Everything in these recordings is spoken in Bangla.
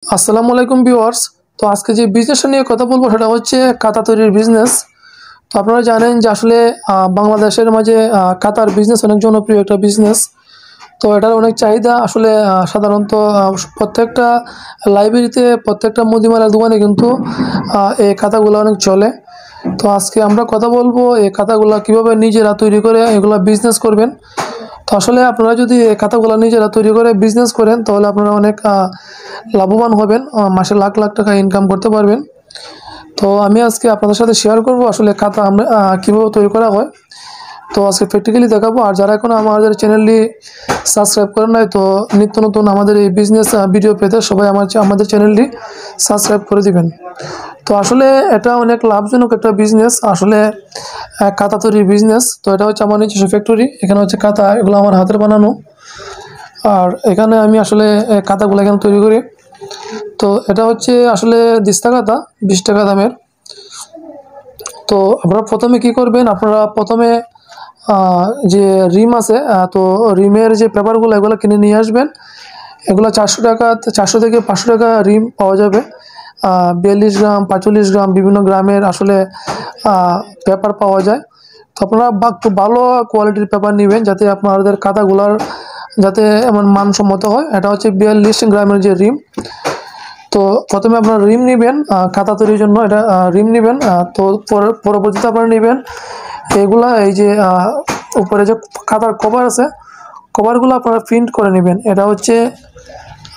আসসালামু আলাইকুম ভিউয়ার্স। তো আজকে যে বিজনেসটা নিয়ে কথা বলবো সেটা হচ্ছে কাঁথা তৈরির বিজনেস। তো আপনারা জানেন যে আসলে বাংলাদেশের মাঝে কাঁথার বিজনেস অনেক জনপ্রিয় একটা বিজনেস। তো এটার অনেক চাহিদা আসলে সাধারণত প্রত্যেকটা লাইব্রেরিতে প্রত্যেকটা মুদিমালার দোকানে কিন্তু এই কাঁথাগুলো অনেক চলে। তো আজকে আমরা কথা বলবো এই কাঁথাগুলো কীভাবে নিজেরা তৈরি করে এগুলো বিজনেস করবেন। তো আসলে আপনারা যদি এই খাতাগুলো নিজেরা তৈরি করে বিজনেস করেন তাহলে আপনারা অনেক লাভবান হবেন, মাসে লাখ লাখ টাকা ইনকাম করতে পারবেন। তো আমি আজকে আপনাদের সাথে শেয়ার করব আসলে খাতা আমরা কীভাবে তৈরি করা হয়। তো আজকে প্র্যাকটিক্যালি দেখাবো। আর যারা এখন আমাদের চ্যানেলটি সাবস্ক্রাইব করেন নাই, তো নিত্য নতুন আমাদের এই বিজনেস ভিডিও পেতে সবাই আমাদের চ্যানেলটি সাবস্ক্রাইব করে দিবেন। তো আসলে এটা অনেক লাভজনক একটা বিজনেস, আসলে কাঁথা তৈরির বিজনেস। তো এটা হচ্ছে আমার নিজস্ব ফ্যাক্টরি, এখানে হচ্ছে কাঁথা, এগুলো আমার হাতের বানানো। আর এখানে আমি আসলে কাঁথাগুলো এখানে তৈরি করি। তো এটা হচ্ছে আসলে দিস্তা কাঁথা, 20 টাকা দামের। তো আপনারা প্রথমে কি করবেন, আপনারা প্রথমে যে রিম আছে, তো রিমের যে পেপারগুলো এগুলো কিনে নিয়ে আসবেন। এগুলো 400 টাকা, 400 থেকে 500 টাকা রিম পাওয়া যাবে। 42 গ্রাম, 45 গ্রাম বিভিন্ন গ্রামের আসলে পেপার পাওয়া যায়। তো আপনারা খুব ভালো কোয়ালিটির পেপার নেবেন যাতে আপনাদের কাঁথাগুলার যাতে এমন মানসম্মত হয়। এটা হচ্ছে 42 গ্রামের যে রিম। তো প্রথমে আপনারা রিম নেবেন কাঁথা তৈরির জন্য, এটা রিম নেবেন। তো পরবর্তীতে আপনারা নেবেন এগুলা, এই যে উপরে যে কাঁথার কভার আছে, কভারগুলো আপনারা প্রিন্ট করে নেবেন। এটা হচ্ছে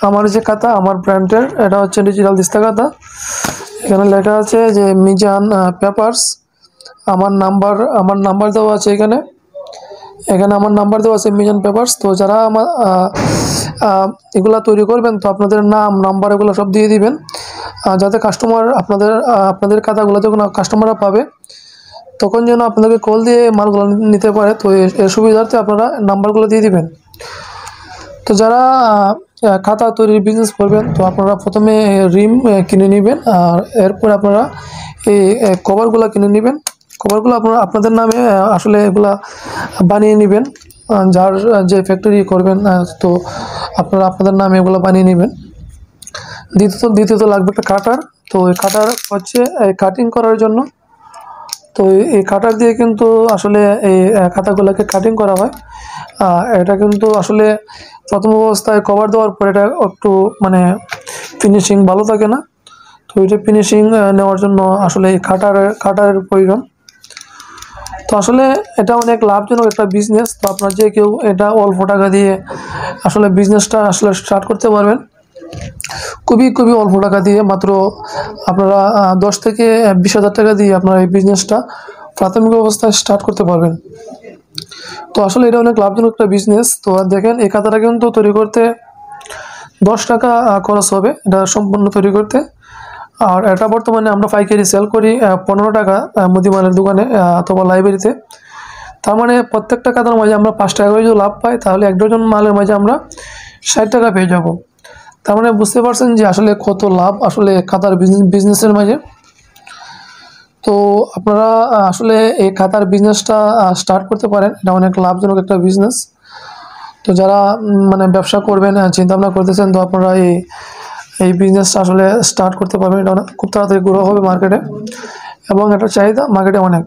আমার যে কাঁথা, আমার ব্র্যান্ডের, এটা হচ্ছে ডিজিটাল দিস্তা কাঁথা। এখানে লেখা আছে যে মিজান পেপারস। আমার নাম্বার দেওয়া আছে এখানে আমার নাম্বার দেওয়া আছে মিজান পেপারস। তো যারা আমার এগুলা তৈরি করবেন, তো আপনাদের নাম নাম্বার এগুলো সব দিয়ে দিবেন, যাতে কাস্টমার আপনাদের খাতাগুলো যখন কাস্টমাররা পাবে তখন যেন আপনাদেরকে কল দিয়ে মালগুলো নিতে পারে। তো এর সুবিধার্থে আপনারা নাম্বারগুলো দিয়ে দিবেন। তো যারা খাতা তৈরির বিজনেস করবেন, তো আপনারা প্রথমে রিম কিনে নেবেন, আর এরপর আপনারা এই কভারগুলো কিনে নেবেন। কভারগুলো আপনাদের নামে আসলে এগুলা বানিয়ে নেবেন, যার যে ফ্যাক্টরি করবেন, তো আপনারা আপনাদের নামে এগুলো বানিয়ে নেবেন। দ্বিতীয়ত লাগবে একটা কাটার। তো এই কাটার হচ্ছে কাটিং করার জন্য। তো এই কাটার দিয়ে কিন্তু আসলে এই খাতাগুলোকে কাটিং করা হয়। এটা কিন্তু আসলে প্রথম অবস্থায় কভার দেওয়ার পর এটা একটু মানে ফিনিশিং ভালো থাকে না। তো এটা ফিনিশিং নেওয়ার জন্য আসলে এই কাটারের প্রয়োজন। তো আসলে এটা অনেক লাভজনক একটা বিজনেস। তো আপনারা যে কেউ এটা অল্প টাকা দিয়ে আসলে বিজনেসটা আসলে স্টার্ট করতে পারবেন। খুবই অল্প টাকা দিয়ে, মাত্র আপনারা 10 থেকে 20,000 টাকা দিয়ে আপনারা এই বিজনেসটা প্রাথমিক অবস্থায় স্টার্ট করতে পারবেন। তো আসলে এটা অনেক লাভজনক একটা বিজনেস। তো দেখেন এই কাঁথাটা কিন্তু তৈরি করতে 10 টাকা খরচ হবে এটা সম্পূর্ণ তৈরি করতে। আর এটা বর্তমানে আমরা পাইকারি সেল করি 15 টাকা মুদিমালের দোকানে অথবা লাইব্রেরিতে। তার মানে প্রত্যেকটা কাঁথার মাঝে আমরা 5 টাকা করে যদি লাভ পাই, তাহলে 1 ডজন মালের মাঝে আমরা 60 টাকা পেয়ে যাব। তার মানে বুঝতে পারছেন যে আসলে কত লাভ আসলে খাতার বিজনেসের মাঝে। তো আপনারা আসলে এই খাতার বিজনেসটা স্টার্ট করতে পারেন, এটা অনেক লাভজনক একটা বিজনেস। তো যারা মানে ব্যবসা করবেন চিন্তাভাবনা করতেছেন, তো আপনারা এই বিজনেসটা আসলে স্টার্ট করতে পারবেন। এটা অনেক খুব তাড়াতাড়ি গ্রো হবে মার্কেটে, এবং এটার চাহিদা মার্কেটে অনেক।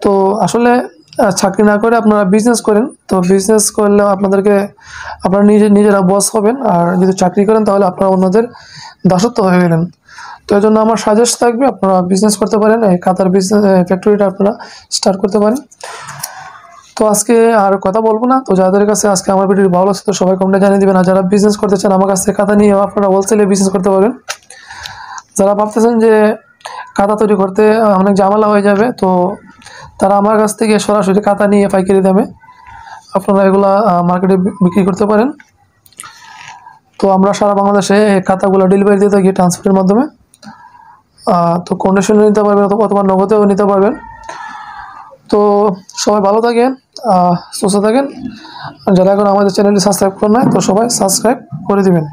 তো আসলে চাকরি না করে আপনারা বিজনেস করেন। তো বিজনেস করলে আপনারা নিজেরা বস হবেন, আর যদি চাকরি করেন তাহলে আপনারা অন্যদের দাসত্ব হয়ে গেলেন। তো এই জন্য আমার সাজেস্ট থাকবে আপনারা বিজনেস করতে পারেন, এই খাতার বিজনেস ফ্যাক্টরিটা আপনারা স্টার্ট করতে পারেন। তো আজকে আর কথা বলবো না। তো যাদের কাছে আজকে আমার ভিডিও ভালো লাগছে, তো সবাই কমেন্টে জানিয়ে দিবেন। আর যারা বিজনেস করতে চান আমার কাছ থেকে খাতা নিয়ে আপনারা হোলসেলে বিজনেস করতে পারেন। যারা ভাবতেছেন যে খাতা তৈরি করতে অনেক ঝামেলা হয়ে যাবে, তো তারা আমার কাছ থেকে সরাসরি খাতা নিয়ে পাইকারি দামে আপনারা এগুলা মার্কেটে বিক্রি করতে পারেন। তো আমরা সারা বাংলাদেশে এই খাতাগুলো ডেলিভারি দিয়ে থাকি ট্রান্সপোর্টের মাধ্যমে। তো কন্ডিশনে নিতে পারবেন অথবা নগদেও নিতে পারবেন। তো সবাই ভালো থাকেন, সুস্থ থাকেন। যারা এখন আমাদের চ্যানেলটি সাবস্ক্রাইব করেন নাই, তো সবাই সাবস্ক্রাইব করে দিবেন।